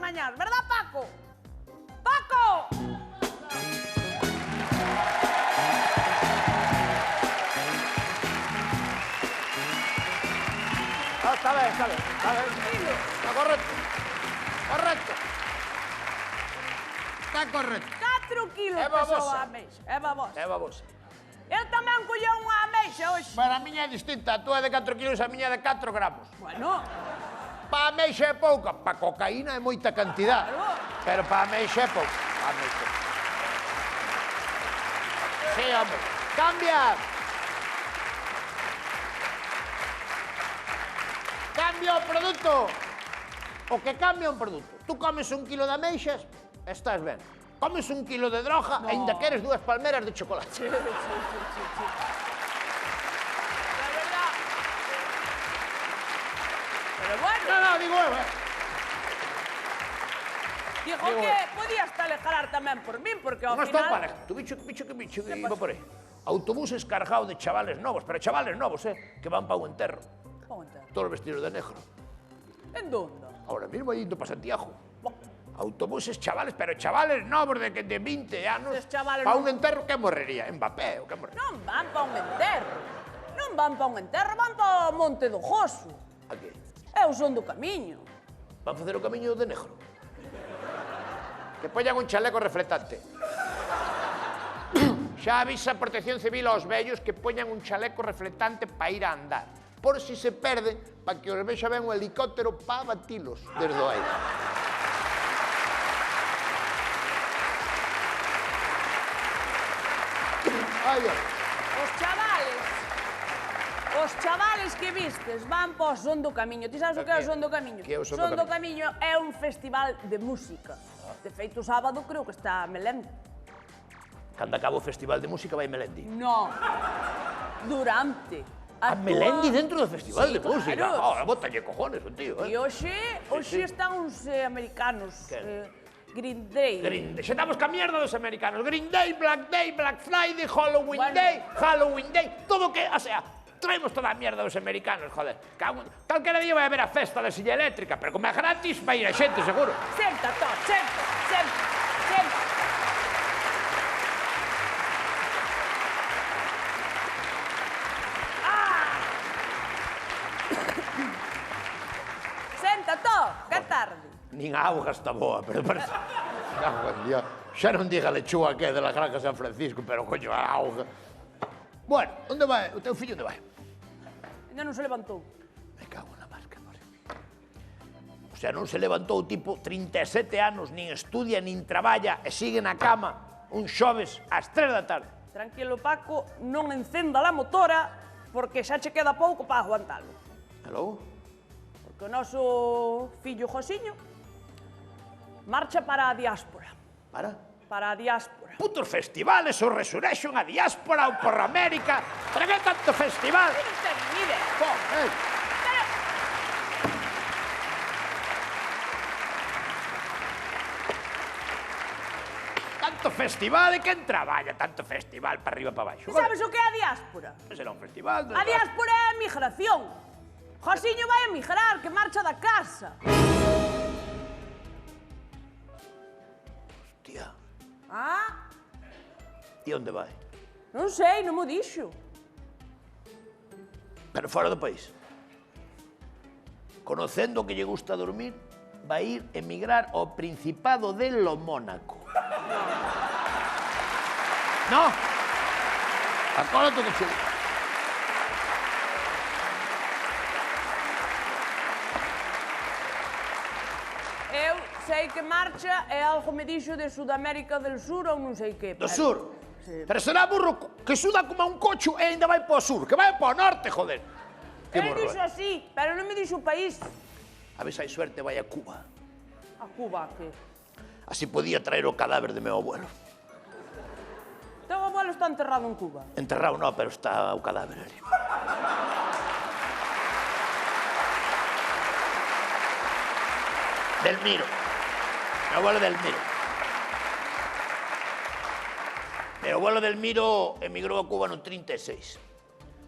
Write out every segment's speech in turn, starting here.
mañás, verdad, Paco? ¡Paco! Está ben. Está correcto. Está correcto. 4 kilos É babosa. pesou a ameixa. É babosa. É babosa. Eu tamén colleu unha ameixa hoxe. Para a miña é distinta. A túa é de 4 kilos, a miña é de 4 gramos. Bueno, Pa ameixa é pouca. Pa cocaína é moita cantidad. Claro. Pero pa ameixa é pouca. Sí, hombre. Cambia. Cambia o produto. O que cambia un produto. Tú comes 1 kilo de ameixas, estás ben. Comes 1 kilo de droga, ainda queres 2 palmeras de chocolate. sí. É verdad. Pero bueno, No, digo eu, dijo digo, que podías alejar tamén por min, porque ao Non estou final... para. Tu bicho que iba por aí. Autobuses cargados de chavales novos, pero chavales novos, que van para un enterro. Ponte. Todos vestidos de negro. En donde? Ahora mismo indo para Santiago. Bo, Autobuses chavales, pero chavales novos de 20 anos. Eses chavales Para un novos. enterro, que morrería? Mbappé, o que morrería? Non van pa un enterro. Non van pa un enterro, van pa Monte do Joso. Aquí. Eu son do camiño. Van facer o camiño de negro. Que poñan un chaleco reflectante. Xa avisa a Protección Civil aos vellos que poñan un chaleco reflectante para ir a andar. Por si se perden, para que os vexa ben un helicóptero para batilos desde o aire. Ai, ai. Os chavales que vistes van pa o Son do Camiño. Ti sabes o que é o Son do Camiño? Que é o Son do Son do Camiño é un festival de música. De feito, o sábado creo que está Melendi. Cando acaba o Festival de Música vai Melendi. No. Durante. A Melendi dentro do Festival Sí, de Música. claro. Ahora, bótalle cojones, o tío, E hoxe sí. están uns americanos. Quen? Green Day. Green Day. Xa estamos ca mierda dos americanos. Green Day, Black Friday, Halloween Bueno. Day, todo que, o sea, traemos toda a mierda dos americanos, joder. Calquera día vai haber a festa da silla eléctrica, pero como é gratis, vai ir a xente, seguro. Senta, Tó, senta. Senta, Tó, que tarde. Nin a auga está boa, pero parece... Cago en Dios. Xa non diga lechuga que é de la Granja San Francisco, pero coño, a auga. Bueno, onde vai? O teu fillo onde vai? Ainda non se levantou. Me cago na máscara, more. O sea, non se levantou tipo 37 anos, nin estudia, nin traballa, e sigue na cama un xoves ás 3 da tarde. Tranquilo, Paco, non encenda la motora porque xa che queda pouco para aguantalo. E logo? Porque o noso fillo Josiño marcha para a diáspora. Para a diáspora. Putos festivales, o Resurrection, a diáspora, o por América. Para que tanto festival? Non ten ni idea. Joder. Tanto festival, e quen traballa tanto festival para arriba e para baixo? Sabes o que é a diáspora? Será un festival. A diáspora é a migración. Josiño vai a migrar, que marcha da casa. Hostia, Ah, e onde vai? non sei, non mo dixo. Pero fora do país. Conocendo que lle gusta dormir, vai ir emigrar ao Principado de Mónaco. No. Acórdate que che... Eu sei que marcha e algo me dixo de Sudamérica del Sur ou non sei que. Do sur. Sí. Pero será burro que suda como un cocho e ainda vai para o sur, que vai para o norte, joder. Que Ele burro. dixo así, pero non me dixo o país. A ver se hai suerte vai a Cuba. A Cuba, que? Así podía traer o cadáver de meu abuelo. Teu abuelo está enterrado en Cuba. Enterrado no, pero está o cadáver ali. Delmiro. Meu abuelo Delmiro. Meu abuelo Delmiro emigrou a Cuba no 36.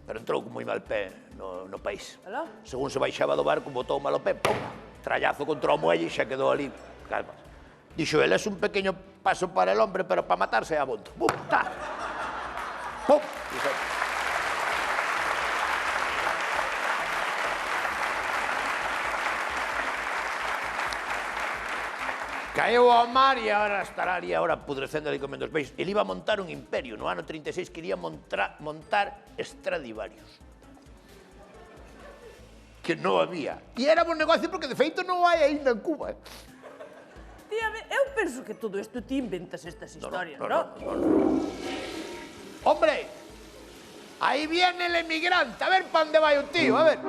Pero entrou con moi mal pé no país. Alá? Según se baixaba do barco, botou mal o pé, pum, trallazo contra o muelle e xa quedou ali Calma. Dixo él, es un pequeño paso para el hombre, pero para matarse a bondo. ¡Pum! ¡Ta! ¡Pum! Caeu ao mar e agora estará ali agora pudrecendo ali comendo os peixes. Ele iba a montar un imperio. No ano 36 quería montar Stradivarius. Que non había. E era bon negocio porque de feito non hai aínda en Cuba. Tía, eu penso que todo isto ti inventas estas historias, non? Hombre, aí viene el emigrante. A ver pa onde vai o tío, a ver.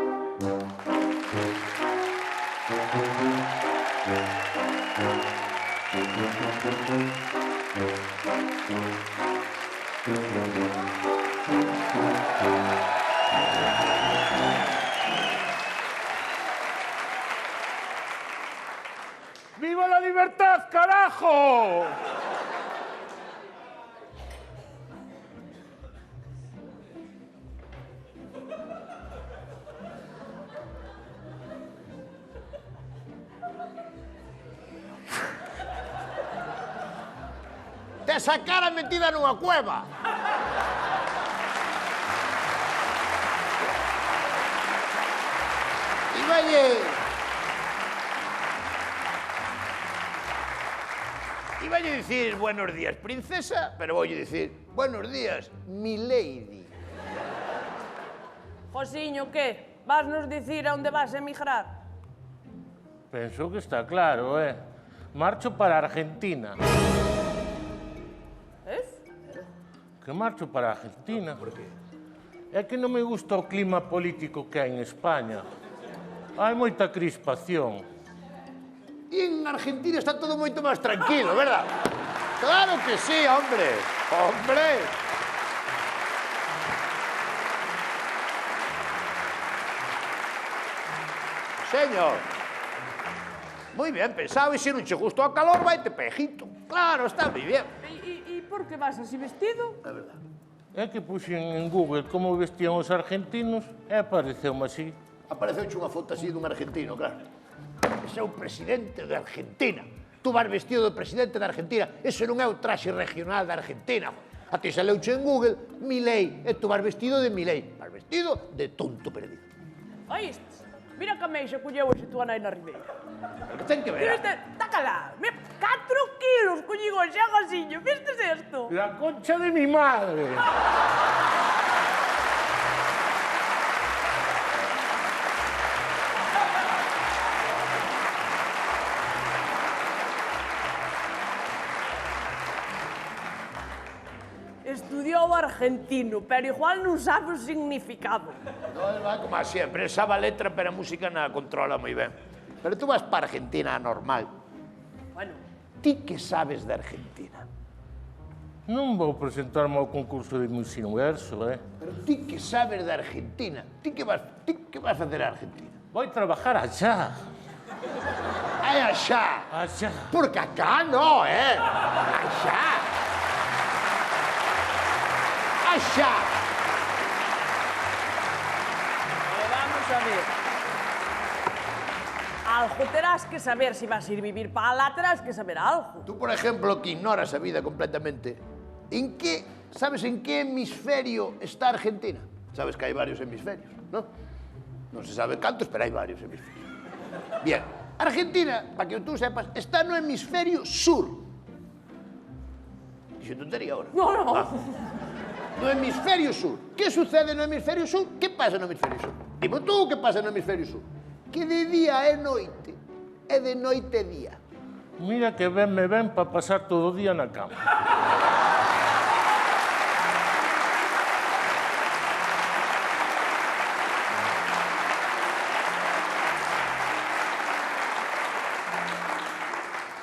¡Viva la libertad, carajo! Tes a cara metida nunha cueva. Iballe dicir buenos días, princesa, pero voulle dicir buenos días, mi lady. Josiño, que? Vas nos dicir a onde vas emigrar? Penso que está claro, Marcho para Argentina. Que marcho para Argentina. Por qué? É que non me gusta o clima político que hai en España. Hai moita crispación. E en Argentina está todo moito máis tranquilo, verdad? Claro que sí, hombre. Hombre. Señor. Moi bien pensado, e se non che gustou a calor, vaite pejito. Claro, está moi bien. E por que vas así vestido? É verdad. É que puxen en Google como vestían os argentinos e apareceu-me así. Apareceuche unha foto así dun argentino, claro. Ese é o presidente de Argentina. Tú vas vestido do presidente de Argentina. Ese non é o traxe regional de Argentina. A ti saleuche en Google Milei e tú vas vestido de Milei. Vas vestido de tonto perdido. Oístes? Mira que ameixa colleu ese tú anai na ribeira. Pero que ten que ver? Viste? Tácala. Mira, 4 kilos colligo xa, Josiño. Vistes esto? La concha de mi madre. Estudiou argentino, pero igual non sabe o significado. No, vai como sempre. Sabe a letra, pero a música non a controla moi ben. Pero tú vas para Argentina normal. Bueno. Ti que sabes de Argentina? Non vou presentarme ao concurso de Miss Universo, Pero ti que sabes de Argentina? Ti que vas a facer a Argentina? Vou trabajar allá. É allá. Allá. Porque acá no, Allá. Allá. Vamos a ver. Algo terás que saber si vas a ir vivir para alá, terás que saber algo. Tú, por ejemplo, que ignoras a vida completamente, ¿sabes en qué hemisferio está Argentina? Sabes que hay varios hemisferios, ¿no? No se sabe cantos, pero hay varios hemisferios. Bien, Argentina, para que tú sepas, está no hemisferio sur. Dixo tontería ahora. No. No hemisferio sur. ¿Qué sucede no hemisferio sur? ¿Qué pasa no hemisferio sur? Dime tú qué pasa no hemisferio sur. Que de día é noite, e de noite é día. Mira que ben me ven para pasar todo o día na cama.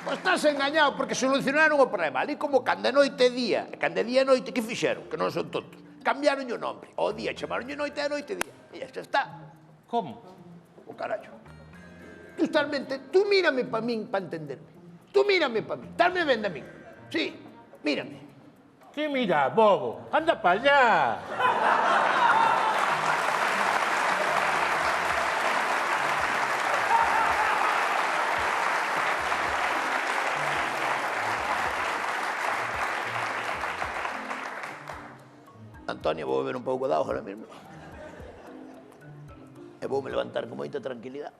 Pois estás engañado porque solucionaron o problema. Ali como cando é noite é día, e cando é día é noite, que fixeron? Que non son tontos. Cambiaron o nombre. O día chamaron noite e a noite é día. E xa está. Como? O carallo. Justamente, tú mírame pa min para entenderme. Tú mírame pa min. Darme ben a min. Sí, mírame. Que mira, bobo? Anda para allá. Antonia, vou beber un pouco de auga ahora mesmo. E voume levantar con moita tranquilidade.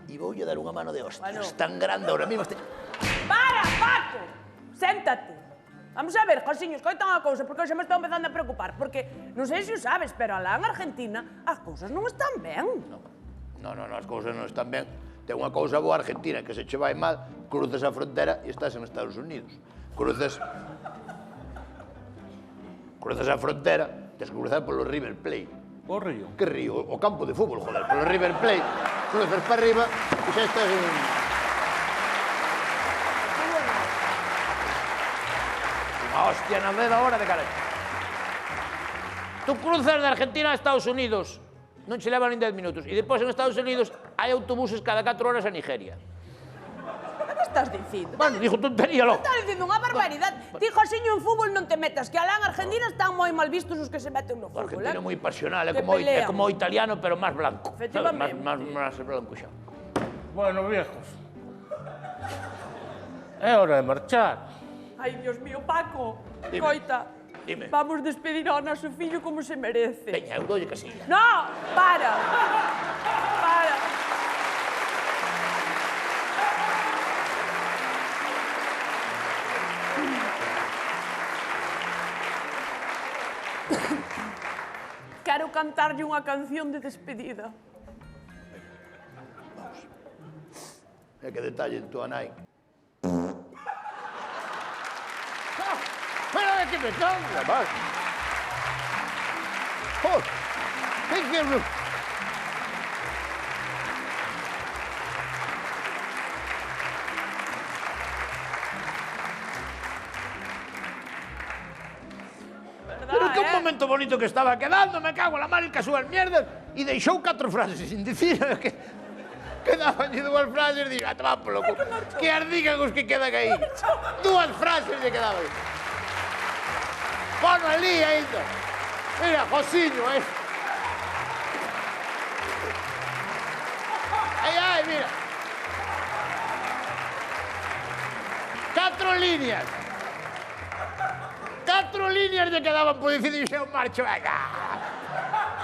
E voulle dar unha mano de hostias. Tan grande ahora mesmo. Para, Paco! Séntate. Vamos a ver, Josiño, escoita unha cousa, porque hoxe me estou empezando a preocupar, porque non sei se o sabes, pero alá en Argentina as cousas non están ben. Non, as cousas non están ben. Ten unha cousa boa Argentina, que se che vai mal, cruzas a frontera e estás en Estados Unidos. Cruzas a frontera, tens que cruzar polo River Plate. O río? Que río? O campo de fútbol, joder, polo River Plate. Cruzas para arriba e xa estás en... Unha hostia na media hora de cara. Tú cruzas de Argentina a Estados Unidos, non che levan nin 10 minutos. E depois en Estados Unidos hai autobuses cada 4 horas a Nigeria. Que estás dicindo? Bueno, dixo tontería, loco. Estás dicindo unha barbaridade. Ti, Josiño, en fútbol non te metas, que alá en Argentina están moi mal vistos os que se meten no O fútbol, argentino é moi pasional, é Que como o pelean. italiano, pero máis blanco. Efectivamente. Máis blanco xa. Bueno, viejos. É hora de marchar. Ai, Dios mío, Paco. Dime. Coita. Dime. Vamos despedir ao noso fillo como se merece. Veña, eu doulle casilla. No, para. Para. Quero cantarlle unha canción de despedida. É que detalle en túa nai. Pero é que me cambia, vas. Que quero... Pero que un momento bonito que estaba quedando, me cago en la mar y súas mierdas, e deixou 4 frases sin dicir, que quedaban lle 2 frases, digo, a tomar polo cu. Que as digan os que quedan aí. 2 frases lle quedaban. Bueno, ali ainda. Mira, Josiño, Ai, mira. 4 líneas. 4 líneas lle quedaban por dicir e xa un marcho, venga.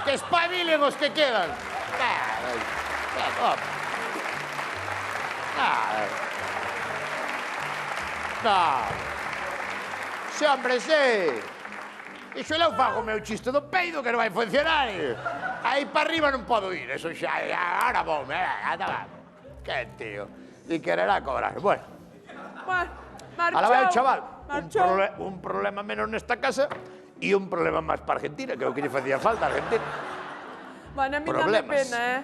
Que espabilen os que quedan. No. Sí, hombre, sí. Iso eu fago o meu chiste do peido que non vai funcionar. Aí para arriba non podo ir, eso xa, ahora voume, anda va. Que tío. E quererá cobrar. Bueno. Bueno, marchou. Ala vai, chaval. Marchou. Un problema menos nesta casa e un problema máis para Argentina, que é o que lle facía falta a Argentina. Bueno, a mí dame Problemas. pena,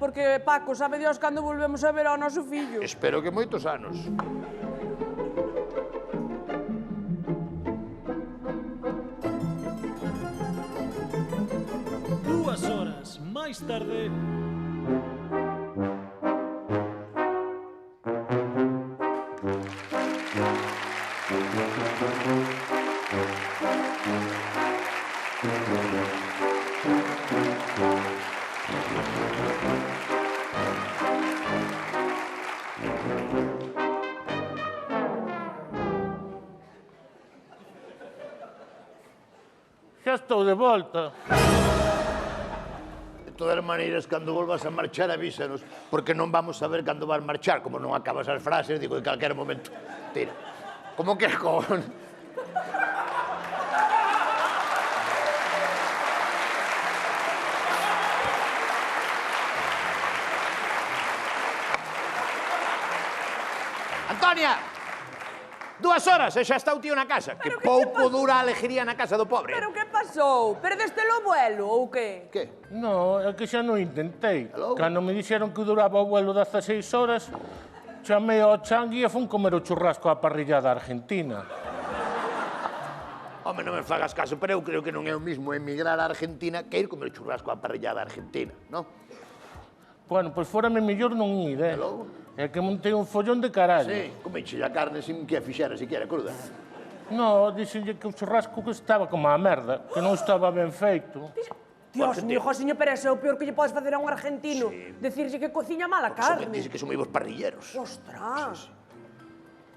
Porque, Paco, sabe Dios cando volvemos a ver ao noso fillo. Espero que moitos anos. Dúas horas máis tarde... Xa estou de volta. De todas maneiras, cando volvas a marchar, avísanos, porque non vamos a ver cando vas marchar. Como non acabas as frases, digo, en calquera momento. Tira. Como que con... Antonia! 2 horas e xa está o tío na casa. Que pouco dura a alegría na casa do pobre. Pero que pasou? Perdeste o vuelo ou que? Que? No, é que xa non intentei. Hello? Cando me dixeron que duraba o vuelo 16 horas, chamei ao Changui e fun comer o churrasco á parrillada argentina. Home, non me fagas caso, pero eu creo que non é o mismo emigrar a Argentina que ir comer churrasco á parrillada argentina, non? Bueno, pois fórame mellor non ir, Hello? É que montei un follón de carallo. Sí, comeche a carne sin que a fixera siquiera cruda. No, dixenlle que o churrasco que estaba como a merda, que non estaba ben feito. Dios mío, Josiño, pero ese é o peor que lle podes facer a un argentino. Sí. Decirlle que cociña mala Porque carne. dice que son moi bons parrilleros. Ostras.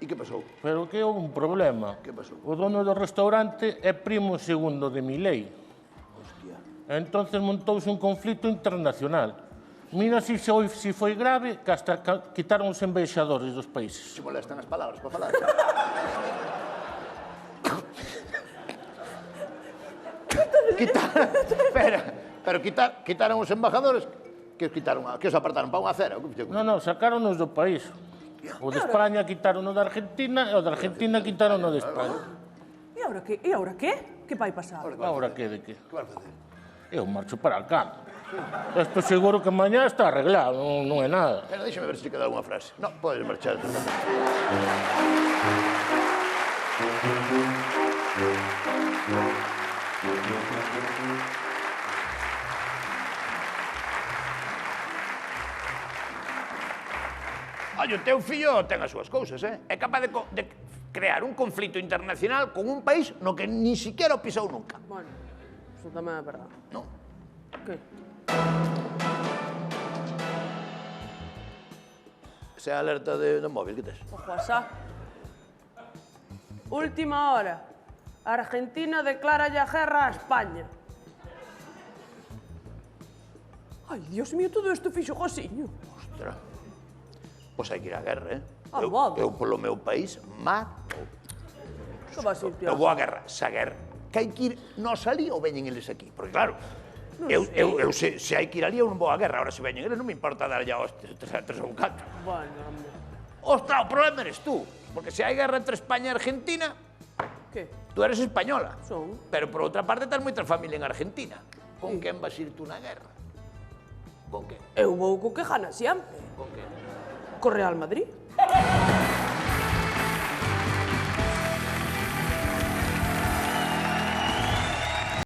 E que pasou? Pero que houve un problema. Que pasou? O dono do restaurante é primo segundo de Milei. Hostia. Entonces montouse un conflito internacional. Mira si foi grave que hasta quitaron os embaixadores dos países. Se molestan as palabras para falar. Pero quitaron os embajadores, que os quitaron, que os apartaron para unha acera. Non, sacaronos do país. O de España quitaron o de Argentina e o de Argentina quitaron o de España. E agora que? E agora que? Que vai pasar? Agora que de que? Que vas facer? Eu marcho para a cama. Esto seguro que mañá está arreglado, non é nada. Pero déxame ver se queda alguna frase. Non, podes marchar. Oye, o teu fillo ten as súas cousas, É capaz de crear un conflito internacional con un país no que ni siquiera o pisou nunca. Bueno, eso tamén é verdad. Non. Que? Esa é a alerta do móvil que tes. Ojo, asá. Última hora. Argentina declara ya guerra a España. Ai, Dios mío, todo isto fixo Josiño. Ostras. Pois hai que ir á guerra, Armado. Eu polo meu país mato. Que vas a ir, Eu vou á guerra. Se a guerra que hai que ir nós ali ou veñen eles aquí? Porque claro, eu se hai que ir ali eu non vou á guerra. Ahora se veñen eles non me importa dar ya hostes tres ou catro. Bueno, hombre. Ostras, o problema eres tú. Porque se hai guerra entre España e Argentina, Que? tú eres española. Son. Pero por outra parte tens moita familia en Argentina. Con quen vas ir tú na guerra? Con quen? Eu vou co que gana sempre. Con quen? Co Real Madrid.